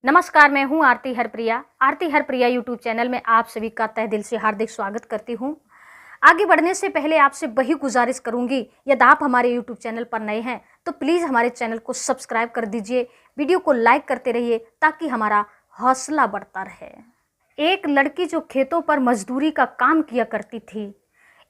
नमस्कार, मैं हूं आरती हरप्रिया। आरती हरप्रिया यूट्यूब चैनल में आप सभी का तहे दिल से हार्दिक स्वागत करती हूं। आगे बढ़ने से पहले आपसे वही गुजारिश करूंगी, यदि आप हमारे यूट्यूब चैनल पर नए हैं तो प्लीज़ हमारे चैनल को सब्सक्राइब कर दीजिए, वीडियो को लाइक करते रहिए ताकि हमारा हौसला बढ़ता रहे। एक लड़की जो खेतों पर मजदूरी का काम किया करती थी,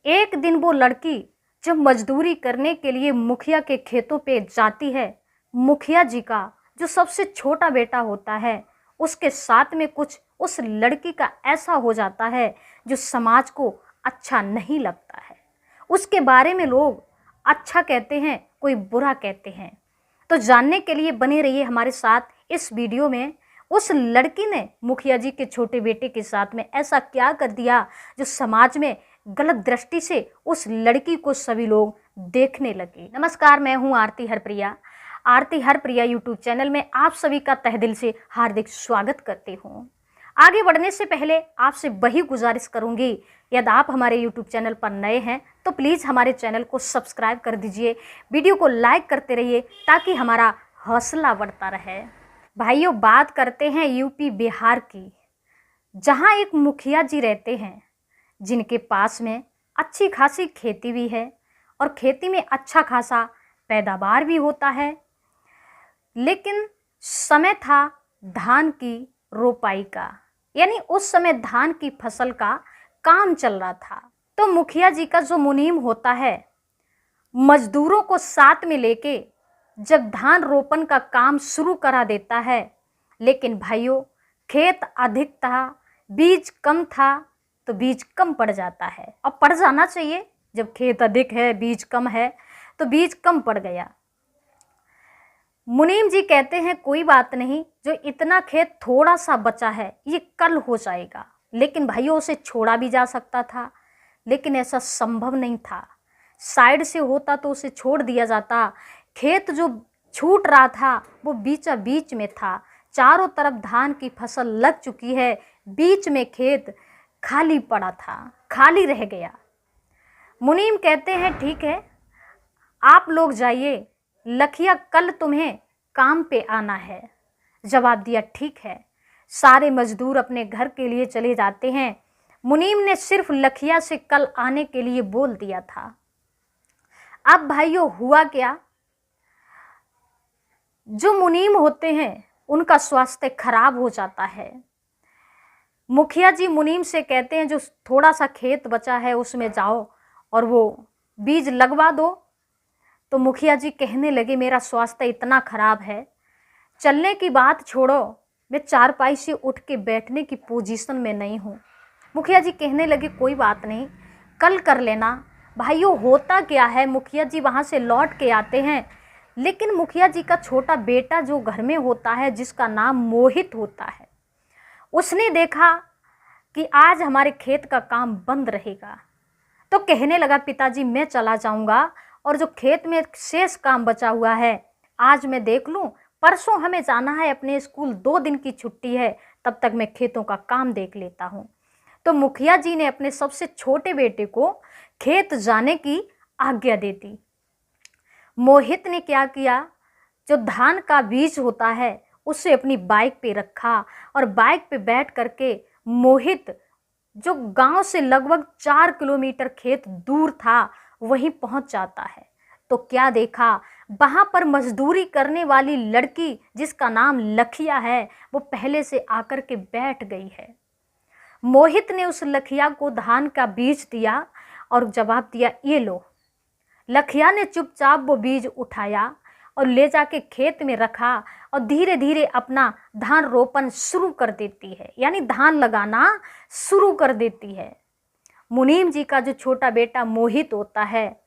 एक दिन वो लड़की जब मजदूरी करने के लिए मुखिया के खेतों पे जाती है, मुखिया जी का जो सबसे छोटा बेटा होता है उसके साथ में कुछ उस लड़की का ऐसा हो जाता है जो समाज को अच्छा नहीं लगता है। उसके बारे में लोग अच्छा कहते हैं, कोई बुरा कहते हैं। तो जानने के लिए बने रहिए हमारे साथ इस वीडियो में। उस लड़की ने मुखिया जी के छोटे बेटे के साथ में ऐसा क्या कर दिया जो समाज में गलत दृष्टि से उस लड़की को सभी लोग देखने लगे। नमस्कार, मैं हूं आरती हरप्रिया। आरती हरप्रिया यूट्यूब चैनल में आप सभी का तहे दिल से हार्दिक स्वागत करती हूं। आगे बढ़ने से पहले आपसे वही गुजारिश करूंगी, यदि आप हमारे यूट्यूब चैनल पर नए हैं तो प्लीज़ हमारे चैनल को सब्सक्राइब कर दीजिए, वीडियो को लाइक करते रहिए ताकि हमारा हौसला बढ़ता रहे। भाइयों, बात करते हैं यूपी बिहार की, जहां एक मुखिया जी रहते हैं जिनके पास में अच्छी खासी खेती भी है और खेती में अच्छा खासा पैदावार भी होता है। लेकिन समय था धान की रोपाई का, यानी उस समय धान की फसल का काम चल रहा था। तो मुखिया जी का जो मुनीम होता है, मजदूरों को साथ में लेके जब धान रोपण का काम शुरू करा देता है। लेकिन भाइयों, खेत अधिक था, बीज कम था, तो बीज कम पड़ जाता है। अब पड़ जाना चाहिए, जब खेत अधिक है बीज कम है तो बीज कम पड़ गया। मुनीम जी कहते हैं कोई बात नहीं, जो इतना खेत थोड़ा सा बचा है ये कल हो जाएगा। लेकिन भाइयों, उसे छोड़ा भी जा सकता था, लेकिन ऐसा संभव नहीं था। साइड से होता तो उसे छोड़ दिया जाता। खेत जो छूट रहा था वो बीचा बीच में था, चारों तरफ धान की फसल लग चुकी है, बीच में खेत खाली पड़ा था, खाली रह गया। मुनीम कहते हैं ठीक है, आप लोग जाइए, लखिया कल तुम्हें काम पे आना है। जवाब दिया ठीक है। सारे मजदूर अपने घर के लिए चले जाते हैं। मुनीम ने सिर्फ लखिया से कल आने के लिए बोल दिया था। अब भाइयों, हुआ क्या, जो मुनीम होते हैं उनका स्वास्थ्य खराब हो जाता है। मुखिया जी मुनीम से कहते हैं जो थोड़ा सा खेत बचा है उसमें जाओ और वो बीज लगवा दो। तो मुखिया जी कहने लगे मेरा स्वास्थ्य इतना खराब है, चलने की बात छोड़ो, मैं चारपाई से उठ के बैठने की पोजीशन में नहीं हूँ। मुखिया जी कहने लगे कोई बात नहीं, कल कर लेना। भाइयों, होता क्या है, मुखिया जी वहाँ से लौट के आते हैं, लेकिन मुखिया जी का छोटा बेटा जो घर में होता है, जिसका नाम मोहित होता है, उसने देखा कि आज हमारे खेत का काम बंद रहेगा। तो कहने लगा पिताजी मैं चला जाऊँगा और जो खेत में शेष काम बचा हुआ है आज मैं देख लूँ, परसों हमें जाना है अपने स्कूल, 2 दिन की छुट्टी है, तब तक मैं खेतों का काम देख लेता हूँ। तो मुखिया जी ने अपने सबसे छोटे बेटे को खेत जाने की आज्ञा दे दी। मोहित ने क्या किया, जो धान का बीज होता है उसे अपनी बाइक पे रखा और बाइक पे बैठ करके मोहित जो गांव से लगभग 4 किलोमीटर खेत दूर था वहीं पहुंच जाता है। तो क्या देखा, वहां पर मजदूरी करने वाली लड़की जिसका नाम लखिया है वो पहले से आकर के बैठ गई है। मोहित ने उस लखिया को धान का बीज दिया और जवाब दिया ये लो। लखिया ने चुपचाप वो बीज उठाया और ले जाके खेत में रखा और धीरे धीरे अपना धान रोपण शुरू कर देती है, यानी धान लगाना शुरू कर देती है। मुनीम जी का जो छोटा बेटा मोहित होता है,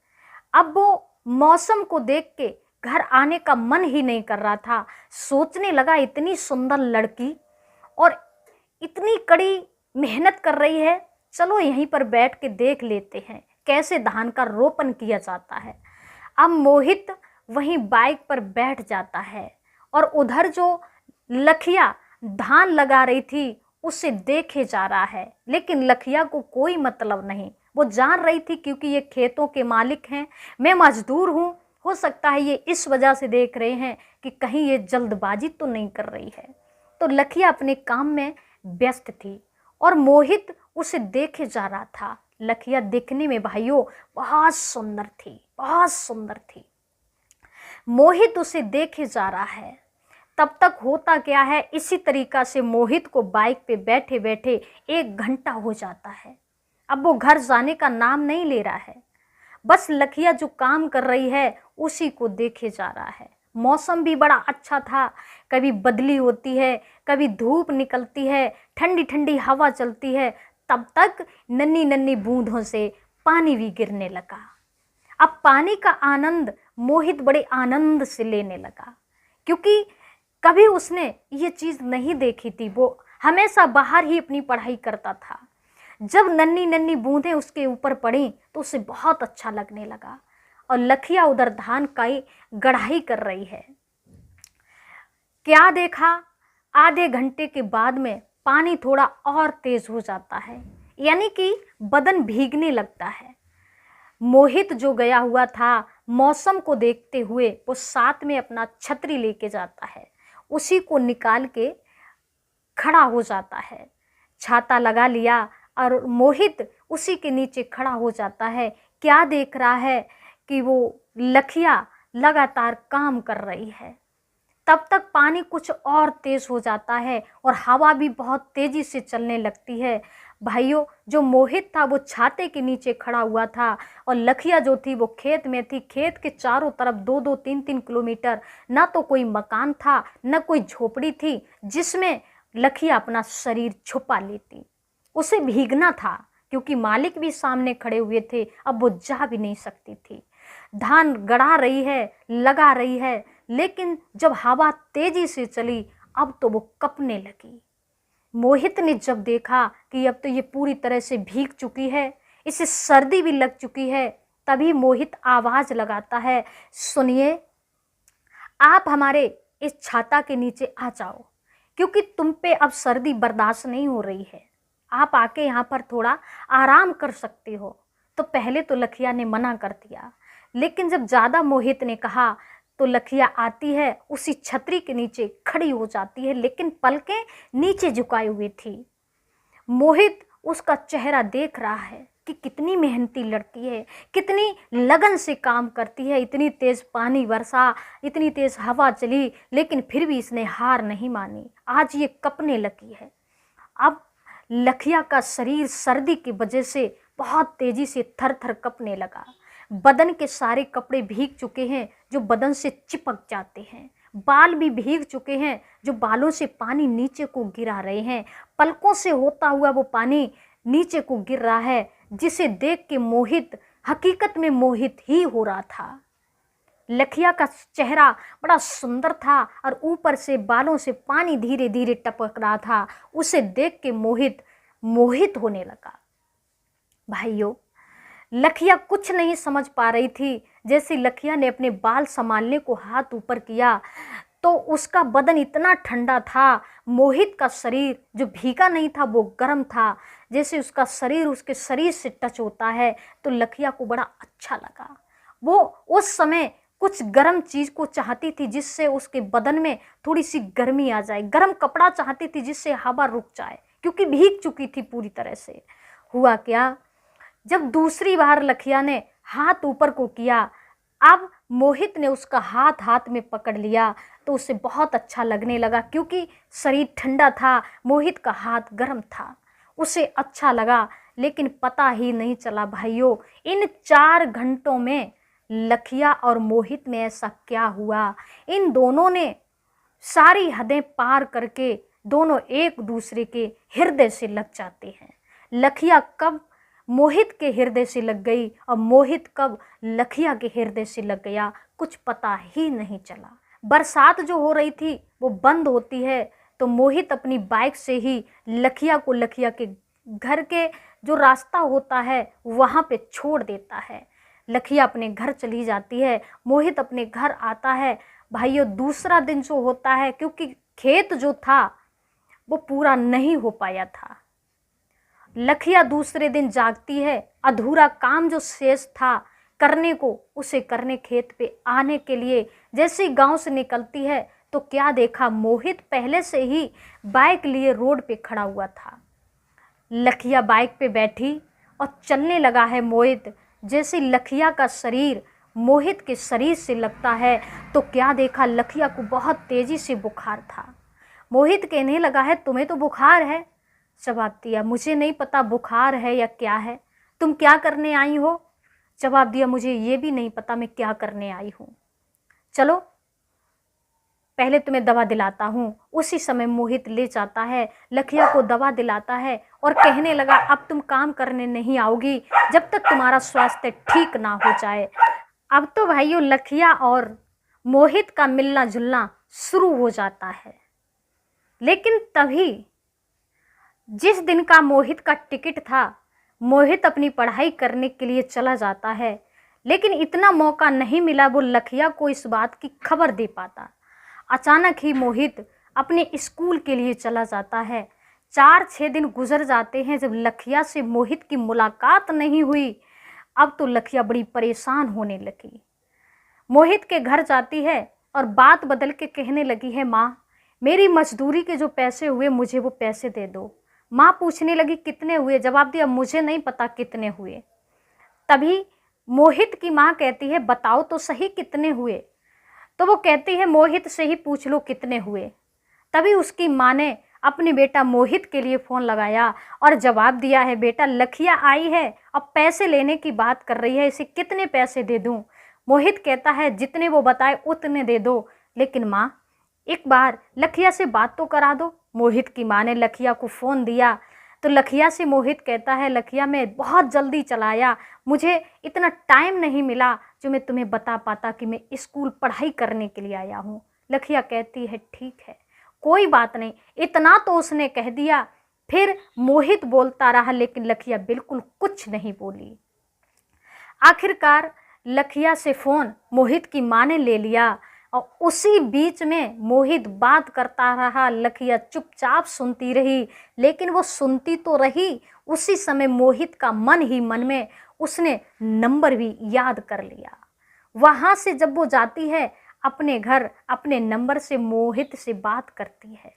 अब वो मौसम को देख के घर आने का मन ही नहीं कर रहा था। सोचने लगा इतनी सुंदर लड़की और इतनी कड़ी मेहनत कर रही है, चलो यहीं पर बैठ के देख लेते हैं कैसे धान का रोपण किया जाता है। अब मोहित वहीं बाइक पर बैठ जाता है और उधर जो लखिया धान लगा रही थी उसे देखे जा रहा है, लेकिन लखिया को कोई मतलब नहीं। वो जान रही थी क्योंकि ये खेतों के मालिक हैं, मैं मजदूर हूँ, हो सकता है ये इस वजह से देख रहे हैं कि कहीं ये जल्दबाजी तो नहीं कर रही है। तो लखिया अपने काम में व्यस्त थी और मोहित उसे देखे जा रहा था। लखिया दिखने में भाइयों बहुत सुंदर थी, बहुत सुंदर थी। मोहित उसे देखे जा रहा है। तब तक होता क्या है, इसी तरीका से मोहित को बाइक पे बैठे बैठे 1 घंटा हो जाता है। अब वो घर जाने का नाम नहीं ले रहा है, बस लखिया जो काम कर रही है उसी को देखे जा रहा है। मौसम भी बड़ा अच्छा था, कभी बदली होती है, कभी धूप निकलती है, ठंडी ठंडी हवा चलती है। तब तक नन्ही नन्ही बूंदों से पानी भी गिरने लगा। अब पानी का आनंद मोहित बड़े आनंद से लेने लगा, क्योंकि कभी उसने ये चीज़ नहीं देखी थी। वो हमेशा बाहर ही अपनी पढ़ाई करता था। जब नन्ही नन्ही बूंदें उसके ऊपर पड़ी तो उसे बहुत अच्छा लगने लगा। और लखिया उधर धान का गढ़ाई कर रही है। क्या देखा, आधे घंटे के बाद में पानी थोड़ा और तेज हो जाता है, यानी कि बदन भीगने लगता है। मोहित जो गया हुआ था, मौसम को देखते हुए वो साथ में अपना छतरी लेके जाता है, उसी को निकाल के खड़ा हो जाता है। छाता लगा लिया और मोहित उसी के नीचे खड़ा हो जाता है। क्या देख रहा है कि वो लखिया लगातार काम कर रही है। तब तक पानी कुछ और तेज हो जाता है और हवा भी बहुत तेजी से चलने लगती है। भाइयों, जो मोहित था वो छाते के नीचे खड़ा हुआ था और लखिया जो थी वो खेत में थी। खेत के चारों तरफ 2-2, 3-3 किलोमीटर ना तो कोई मकान था, न कोई झोपड़ी थी जिसमें लखिया अपना शरीर छुपा लेती। उसे भीगना था, क्योंकि मालिक भी सामने खड़े हुए थे, अब वो जा भी नहीं सकती थी। धान गड़ा रही है, लगा रही है, लेकिन जब हवा तेजी से चली अब तो वो कपने लगी। मोहित ने जब देखा कि अब तो ये पूरी तरह से भीग चुकी है, इसे सर्दी भी लग चुकी है, तभी मोहित आवाज लगाता है, सुनिए, आप हमारे इस छाता के नीचे आ जाओ, क्योंकि तुम पे अब सर्दी बर्दाश्त नहीं हो रही है। आप आके यहाँ पर थोड़ा आराम कर सकते हो। तो पहले तो लखिया ने मना कर दिया, लेकिन जब ज़्यादा मोहित ने कहा तो लखिया आती है, उसी छतरी के नीचे खड़ी हो जाती है, लेकिन पलकें नीचे झुकाई हुई थी। मोहित उसका चेहरा देख रहा है कि कितनी मेहनती लड़की है, कितनी लगन से काम करती है। इतनी तेज़ पानी बरसा, इतनी तेज़ हवा चली, लेकिन फिर भी इसने हार नहीं मानी। आज ये कपने लगी है। अब लखिया का शरीर सर्दी की वजह से बहुत तेज़ी से थर थर कपने लगा। बदन के सारे कपड़े भीग चुके हैं जो बदन से चिपक जाते हैं। बाल भी भीग चुके हैं जो बालों से पानी नीचे को गिरा रहे हैं। पलकों से होता हुआ वो पानी नीचे को गिर रहा है, जिसे देख के मोहित हकीकत में मोहित ही हो रहा था। लखिया का चेहरा बड़ा सुंदर था और ऊपर से बालों से पानी धीरे धीरे टपक रहा था। उसे देख के मोहित मोहित होने लगा। भाइयों, लखिया कुछ नहीं समझ पा रही थी। जैसे लखिया ने अपने बाल संभालने को हाथ ऊपर किया तो उसका बदन इतना ठंडा था, मोहित का शरीर जो भीगा नहीं था वो गर्म था। जैसे उसका शरीर उसके शरीर से टच होता है तो लखिया को बड़ा अच्छा लगा। वो उस समय कुछ गर्म चीज़ को चाहती थी जिससे उसके बदन में थोड़ी सी गर्मी आ जाए। गर्म कपड़ा चाहती थी जिससे हवा रुक जाए, क्योंकि भीग चुकी थी पूरी तरह से। हुआ क्या, जब दूसरी बार लखिया ने हाथ ऊपर को किया, अब मोहित ने उसका हाथ हाथ में पकड़ लिया तो उसे बहुत अच्छा लगने लगा, क्योंकि शरीर ठंडा था, मोहित का हाथ गर्म था। उसे अच्छा लगा, लेकिन पता ही नहीं चला भाइयों, इन 4 घंटों में लखिया और मोहित में ऐसा क्या हुआ। इन दोनों ने सारी हदें पार करके दोनों एक दूसरे के हृदय से लग जाते हैं। लखिया कब मोहित के हृदय से लग गई और मोहित कब लखिया के हृदय से लग गया, कुछ पता ही नहीं चला। बरसात जो हो रही थी वो बंद होती है तो मोहित अपनी बाइक से ही लखिया को लखिया के घर के जो रास्ता होता है वहाँ पे छोड़ देता है। लखिया अपने घर चली जाती है, मोहित अपने घर आता है। भाइयों, दूसरा दिन जो होता है, क्योंकि खेत जो था वो पूरा नहीं हो पाया था, लखिया दूसरे दिन जागती है। अधूरा काम जो शेष था करने को, उसे करने खेत पे आने के लिए जैसे ही गांव से निकलती है तो क्या देखा, मोहित पहले से ही बाइक लिए रोड पे खड़ा हुआ था। लखिया बाइक पे बैठी और चलने लगा है मोहित। जैसे लखिया का शरीर मोहित के शरीर से लगता है तो क्या देखा, लखिया को बहुत तेजी से बुखार था। मोहित कहने लगा है, तुम्हें तो बुखार है। जवाब दिया, मुझे नहीं पता बुखार है या क्या है, तुम क्या करने आई हो। जवाब दिया, मुझे ये भी नहीं पता मैं क्या करने आई हूँ, चलो पहले तुम्हें दवा दिलाता हूँ। उसी समय मोहित ले जाता है, लखिया को दवा दिलाता है और कहने लगा, अब तुम काम करने नहीं आओगी जब तक तुम्हारा स्वास्थ्य ठीक ना हो जाए। अब तो भाइयों लखिया और मोहित का मिलना जुलना शुरू हो जाता है। लेकिन तभी जिस दिन का मोहित का टिकट था, मोहित अपनी पढ़ाई करने के लिए चला जाता है, लेकिन इतना मौका नहीं मिला वो लखिया को इस बात की खबर दे पाता। अचानक ही मोहित अपने स्कूल के लिए चला जाता है। 4-6 दिन गुजर जाते हैं जब लखिया से मोहित की मुलाकात नहीं हुई। अब तो लखिया बड़ी परेशान होने लगी। मोहित के घर जाती है और बात बदल के कहने लगी है, माँ मेरी मजदूरी के जो पैसे हुए मुझे वो पैसे दे दो। माँ पूछने लगी, कितने हुए। जवाब दिया, मुझे नहीं पता कितने हुए। तभी मोहित की माँ कहती है, बताओ तो सही कितने हुए। तो वो कहती है, मोहित से ही पूछ लो कितने हुए। तभी उसकी माँ ने अपने बेटा मोहित के लिए फ़ोन लगाया और जवाब दिया है, बेटा लखिया आई है, अब पैसे लेने की बात कर रही है, इसे कितने पैसे दे दूँ। मोहित कहता है, जितने वो बताए उतने दे दो, लेकिन माँ एक बार लखिया से बात तो करा दो। मोहित की माँ ने लखिया को फ़ोन दिया तो लखिया से मोहित कहता है, लखिया मैं बहुत जल्दी चला आया, मुझे इतना टाइम नहीं मिला जो मैं तुम्हें बता पाता कि मैं स्कूल पढ़ाई करने के लिए आया हूँ। लखिया कहती है, ठीक है कोई बात नहीं। इतना तो उसने कह दिया। फिर मोहित बोलता रहा लेकिन लखिया बिल्कुल कुछ नहीं बोली। आखिरकार लखिया से फ़ोन मोहित की माँ ने ले लिया और उसी बीच में मोहित बात करता रहा, लखिया चुपचाप सुनती रही। लेकिन वो सुनती तो रही, उसी समय मोहित का मन ही मन में उसने नंबर भी याद कर लिया। वहाँ से जब वो जाती है अपने घर, अपने नंबर से मोहित से बात करती है।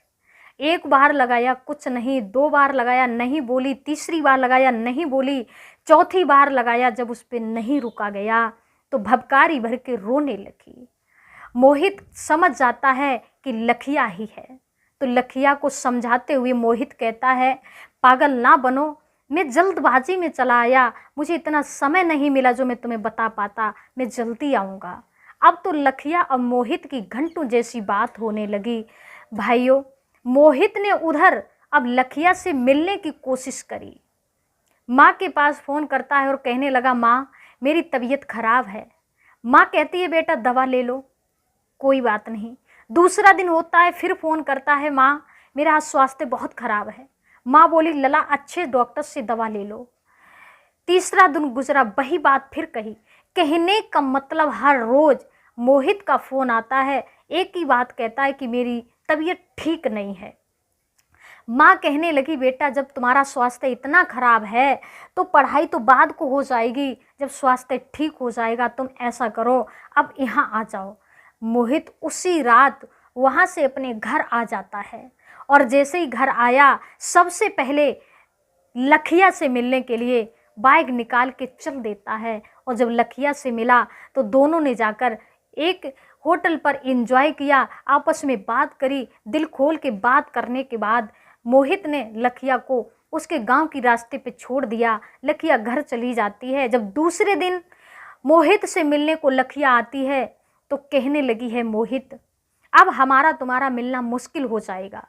एक बार लगाया कुछ नहीं, 2 बार लगाया नहीं बोली, तीसरी बार लगाया नहीं बोली, चौथी बार लगाया जब उस पर नहीं रुका गया तो भभकारी भर के रोने लगी। मोहित समझ जाता है कि लखिया ही है तो लखिया को समझाते हुए मोहित कहता है, पागल ना बनो, मैं जल्दबाजी में चला आया, मुझे इतना समय नहीं मिला जो मैं तुम्हें बता पाता, मैं जल्दी आऊँगा। अब तो लखिया और मोहित की घंटों जैसी बात होने लगी। भाइयों मोहित ने उधर अब लखिया से मिलने की कोशिश करी। माँ के पास फ़ोन करता है और कहने लगा, माँ मेरी तबीयत खराब है। माँ कहती है, बेटा दवा ले लो। कोई बात नहीं। दूसरा दिन होता है, फिर फ़ोन करता है, माँ मेरा आज स्वास्थ्य बहुत ख़राब है। माँ बोली, लला अच्छे डॉक्टर से दवा ले लो। तीसरा दिन गुजरा, वही बात फिर कही। कहने का मतलब हर रोज़ मोहित का फ़ोन आता है, एक ही बात कहता है कि मेरी तबीयत ठीक नहीं है। माँ कहने लगी, बेटा जब तुम्हारा स्वास्थ्य इतना ख़राब है तो पढ़ाई तो बाद को हो जाएगी, जब स्वास्थ्य ठीक हो जाएगा तुम ऐसा करो अब यहाँ आ जाओ। मोहित उसी रात वहाँ से अपने घर आ जाता है और जैसे ही घर आया सबसे पहले लखिया से मिलने के लिए बाइक निकाल के चल देता है। और जब लखिया से मिला तो दोनों ने जाकर एक होटल पर एंजॉय किया, आपस में बात करी। दिल खोल के बात करने के बाद मोहित ने लखिया को उसके गांव की रास्ते पे छोड़ दिया। लखिया घर चली जाती है। जब दूसरे दिन मोहित से मिलने को लखिया आती है तो कहने लगी है, मोहित अब हमारा तुम्हारा मिलना मुश्किल हो जाएगा।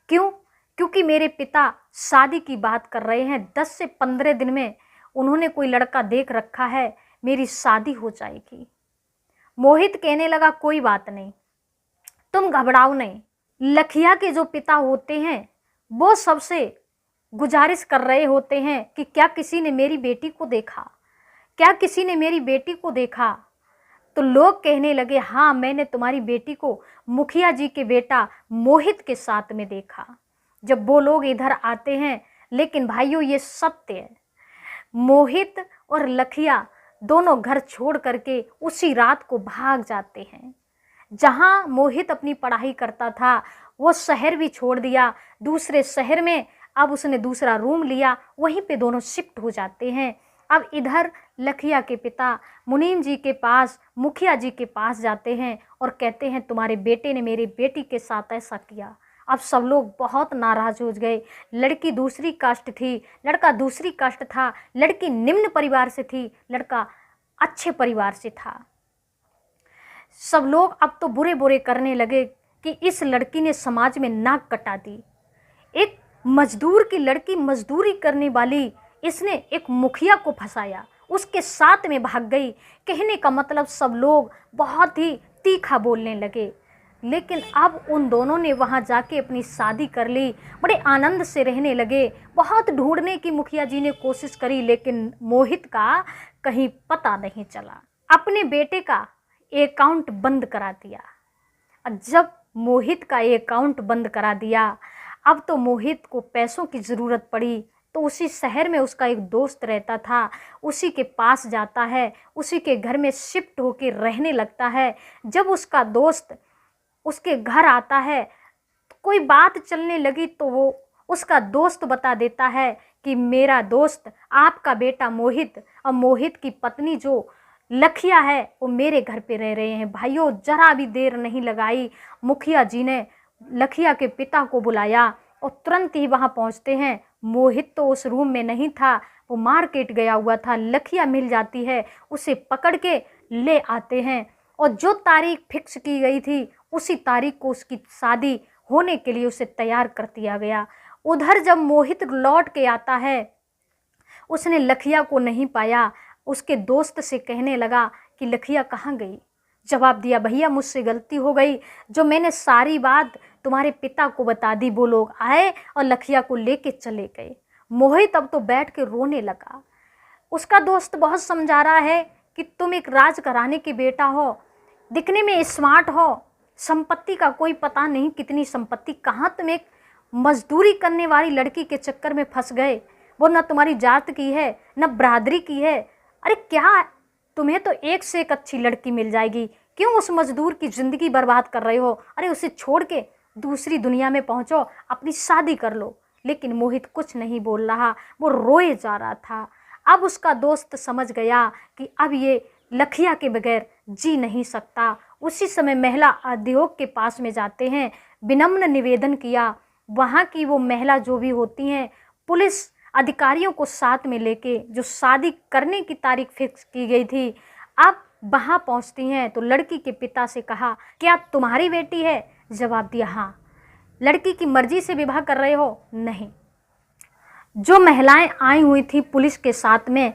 क्यों? क्योंकि मेरे पिता शादी की बात कर रहे हैं, 10 से 15 दिन में उन्होंने कोई लड़का देख रखा है, मेरी शादी हो जाएगी। मोहित कहने लगा, कोई बात नहीं, तुम घबराओ नहीं। लखिया के जो पिता होते हैं वो सबसे गुजारिश कर रहे होते हैं कि क्या किसी ने मेरी बेटी को देखा, क्या किसी ने मेरी बेटी को देखा। तो लोग कहने लगे, हाँ मैंने तुम्हारी बेटी को मुखिया जी के बेटा मोहित के साथ में देखा। जब वो लोग इधर आते हैं, लेकिन भाइयों ये सत्य है, मोहित और लखिया दोनों घर छोड़ करके उसी रात को भाग जाते हैं। जहाँ मोहित अपनी पढ़ाई करता था वो शहर भी छोड़ दिया, दूसरे शहर में अब उसने दूसरा रूम लिया, वहीं पे दोनों शिफ्ट हो जाते हैं। अब इधर लखिया के पिता मुनीम जी के पास, मुखिया जी के पास जाते हैं और कहते हैं तुम्हारे बेटे ने मेरी बेटी के साथ ऐसा किया। अब सब लोग बहुत नाराज हो गए। लड़की दूसरी कास्ट थी, लड़का दूसरी कास्ट था, लड़की निम्न परिवार से थी, लड़का अच्छे परिवार से था। सब लोग अब तो बुरे बुरे करने लगे कि इस लड़की ने समाज में नाक कटा दी। एक मजदूर की लड़की, मजदूरी करने वाली, इसने एक मुखिया को फंसाया, उसके साथ में भाग गई। कहने का मतलब सब लोग बहुत ही तीखा बोलने लगे। लेकिन अब उन दोनों ने वहां जाके अपनी शादी कर ली, बड़े आनंद से रहने लगे। बहुत ढूंढने की मुखिया जी ने कोशिश करी, लेकिन मोहित का कहीं पता नहीं चला। अपने बेटे का अकाउंट बंद करा दिया। जब मोहित का अकाउंट बंद करा दिया, अब तो मोहित को पैसों की ज़रूरत पड़ी, तो उसी शहर में उसका एक दोस्त रहता था, उसी के पास जाता है, उसी के घर में शिफ्ट होकर रहने लगता है। जब उसका दोस्त उसके घर आता है, कोई बात चलने लगी तो वो उसका दोस्त बता देता है कि मेरा दोस्त आपका बेटा मोहित और मोहित की पत्नी जो लखिया है वो मेरे घर पे रह रहे हैं। भाइयों, जरा भी देर नहीं लगाई, मुखिया जी ने लखिया के पिता को बुलाया और तुरंत ही वहाँ पहुँचते हैं। मोहित तो उस रूम में नहीं था, वो मार्केट गया हुआ था। लखिया मिल जाती है, उसे पकड़ के ले आते हैं और जो तारीख फिक्स की गई थी उसी तारीख को उसकी शादी होने के लिए उसे तैयार कर दिया गया। उधर जब मोहित लौट के आता है, उसने लखिया को नहीं पाया। उसके दोस्त से कहने लगा कि लखिया कहाँ गई। जवाब दिया, भैया मुझसे गलती हो गई, जो मैंने सारी बात तुम्हारे पिता को बता दी, वो लोग आए और लखिया को लेके चले गए। मोहित अब तो बैठ के रोने लगा। उसका दोस्त बहुत समझा रहा है कि तुम एक राजघराने के बेटा हो, दिखने में स्मार्ट हो, संपत्ति का कोई पता नहीं कितनी संपत्ति, कहाँ तुम एक मजदूरी करने वाली लड़की के चक्कर में फंस गए। वो न तुम्हारी जात की है न बरादरी की है। अरे क्या, तुम्हें तो एक से एक अच्छी लड़की मिल जाएगी, क्यों उस मजदूर की ज़िंदगी बर्बाद कर रहे हो। अरे उसे छोड़ के दूसरी दुनिया में पहुँचो, अपनी शादी कर लो। लेकिन मोहित कुछ नहीं बोल रहा, वो रोए जा रहा था। अब उसका दोस्त समझ गया कि अब ये लखिया के बगैर जी नहीं सकता। उसी समय महिला उद्योग के पास में जाते हैं, विनम्र निवेदन किया। वहाँ की वो महिला जो भी होती हैं, पुलिस अधिकारियों को साथ में लेके जो शादी करने की तारीख फिक्स की गई थी, अब वहाँ पहुँचती हैं तो लड़की के पिता से कहा, क्या तुम्हारी बेटी है। जवाब दिया, हाँ। लड़की की मर्जी से विवाह कर रहे हो। नहीं। जो महिलाएं आई हुई थी पुलिस के साथ में,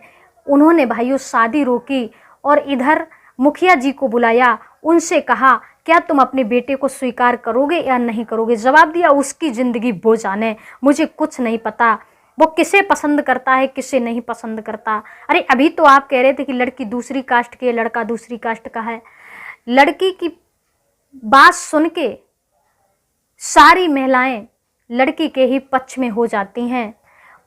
उन्होंने भाइयों शादी रोकी और इधर मुखिया जी को बुलाया। उनसे कहा, क्या तुम अपने बेटे को स्वीकार करोगे या नहीं करोगे। जवाब दिया, उसकी ज़िंदगी वो जाने, मुझे कुछ नहीं पता, वो किसे पसंद करता है किसे नहीं पसंद करता। अरे अभी तो आप कह रहे थे कि लड़की दूसरी कास्ट की है, लड़का दूसरी कास्ट का है। लड़की की बात सुन के सारी महिलाएं लड़की के ही पक्ष में हो जाती हैं,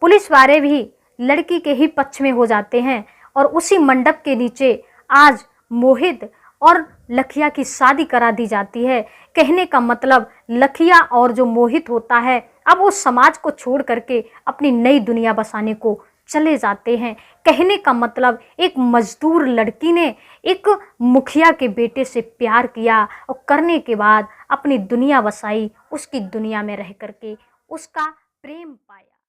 पुलिस वाले भी लड़की के ही पक्ष में हो जाते हैं और उसी मंडप के नीचे आज मोहित और लखिया की शादी करा दी जाती है। कहने का मतलब लखिया और जो मोहित होता है, अब वो समाज को छोड़ करके अपनी नई दुनिया बसाने को चले जाते हैं। कहने का मतलब एक मजदूर लड़की ने एक मुखिया के बेटे से प्यार किया और करने के बाद अपनी दुनिया बसाई, उसकी दुनिया में रह करके उसका प्रेम पाया।